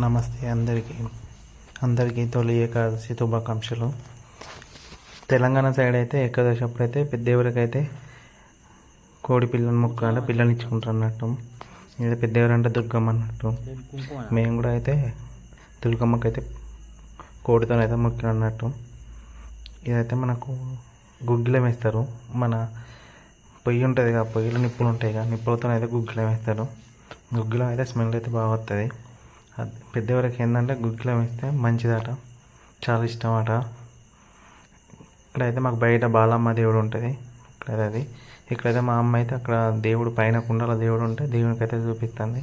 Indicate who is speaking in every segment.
Speaker 1: నమస్తే అందరికీ తొలి ఏకాదశి శుభాకాంక్షలు. తెలంగాణ సైడ్ అయితే ఏకాదశి అప్పుడైతే పెద్దెవరికైతే కోడి పిల్లని మొక్కాలంటే పిల్లని ఇచ్చుకుంటారు అన్నట్టు. ఇది పెద్దెవరంటే దుర్గమ్మ అన్నట్టు. మేము కూడా అయితే దుర్గమ్మకైతే కోడితోనైతే మొక్కిన అన్నట్టు. ఇదైతే మనకు గుగ్గిలం వేస్తారు. మన పొయ్యి ఉంటుంది కదా, పొయ్యిలో నిప్పులు ఉంటాయి కదా, నిప్పులతో అయితే గుగ్గిలం వేస్తారు. గుగ్గిలం అయితే స్మెల్ అయితే బాగా వస్తుంది. పెద్దవరకు ఏంటంటే గుగ్గిలం వేస్తే మంచిదట, చాలా ఇష్టం అట. ఇక్కడైతే మాకు బయట బాలమ్మ దేవుడు ఉంటుంది. ఇక్కడైతే మా అమ్మ అయితే అక్కడ దేవుడు పైన కుండల దేవుడు ఉంటే దేవునికి అయితే చూపిస్తుంది.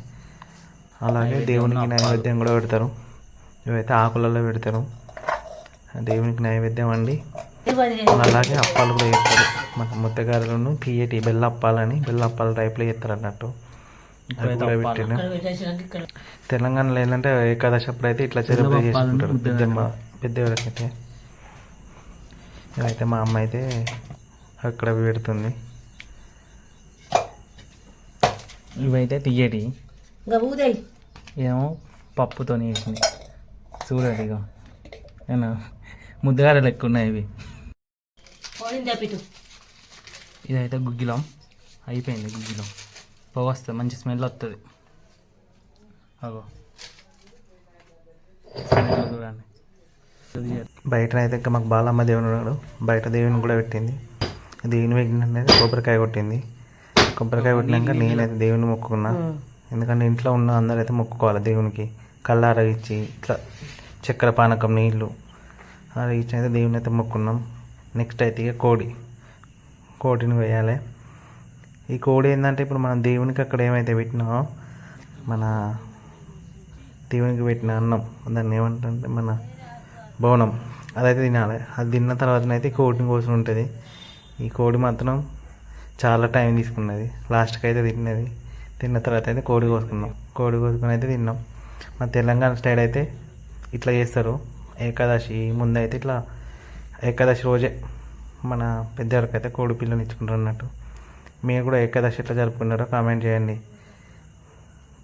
Speaker 1: అలాగే దేవునికి నైవేద్యం కూడా పెడతారు. ఇవైతే ఆకులలో పెడతారు దేవునికి నైవేద్యం అండి. అలాగే అప్పాలు కూడా చేస్తారు. మన ముద్దగారెలను తీయటి బెల్ల అప్పాల టైప్లో చేస్తారు అన్నట్టు. తెలంగాణలో ఏంటంటే ఏకాదశి అప్పుడు అయితే ఇట్లా సెలబ్రేట్ చేసుకుంటారు పెద్దవాళ్ళకి అయితే. ఇవైతే మా అమ్మ అయితే అక్కడ పెడుతుంది. ఇవైతే తీయటి ఏమో పప్పుతో వేసింది చూడండి. ఇక నేను ముద్దగారెలు ఎక్కువ ఉన్నాయి ఇవి. ఇదైతే గుగ్గిలం అయిపోయింది. గుగ్గిలం పొగ వస్తుంది, మంచి స్మెల్ వస్తుంది. అగో చూడండి. బయట అయితే ఇంకా మాకు బాలమ్మ దేవుని ఉన్నాడు. బయట దేవుని కూడా పెట్టింది. దేవుని పెట్టినది కొబ్బరికాయ కొట్టింది. కొబ్బరికాయ కొట్టినాక నేనైతే దేవుని మొక్కుకున్నా. ఎందుకంటే ఇంట్లో ఉన్న అందరైతే మొక్కుకోవాలి దేవునికి. కళ్ళార ఇచ్చి ఇట్లా చక్కెర పానకం నీళ్ళు అలా ఇచ్చి అయితే దేవుని అయితే మొక్కున్నాం. నెక్స్ట్ అయితే ఇక కోడిని వేయాలి. ఈ కోడి ఏంటంటే ఇప్పుడు మనం దేవునికి అక్కడ ఏమైతే పెట్టినామో, మన దేవునికి పెట్టిన అన్నం, దాన్ని ఏమంటే మన బోనం, అదైతే తినాలి. అది తిన్న తర్వాతనైతే కోడిని కోసం ఉంటుంది. ఈ కోడి మాత్రం చాలా టైం తీసుకున్నది. లాస్ట్కి అయితే తిన్న తర్వాత అయితే కోడి కోసుకొని అయితే తిన్నాం. మన తెలంగాణ స్టైల్ అయితే ఇట్లా చేస్తారు. ఏకాదశి ముందు అయితే ఇట్లా ఏకాదశి రోజే మన పెద్దవారికి అయితే కోడి పిల్లని ఇచ్చుకుంటారు అన్నట్టు. మీరు కూడా ఏకాదశి ఎట్లా జరుపుకున్నారో కామెంట్ చేయండి.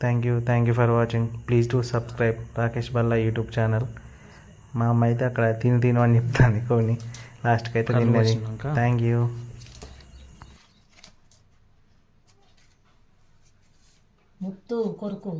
Speaker 1: Thank you for watching. Please do subscribe Rakesh Balla YouTube channel. మా అమ్మ అయితే అక్కడ తిను అని చెప్తాను కొన్ని, లాస్ట్కి అయితే తిన్నది. Thank you.
Speaker 2: ముత్తు కొరకు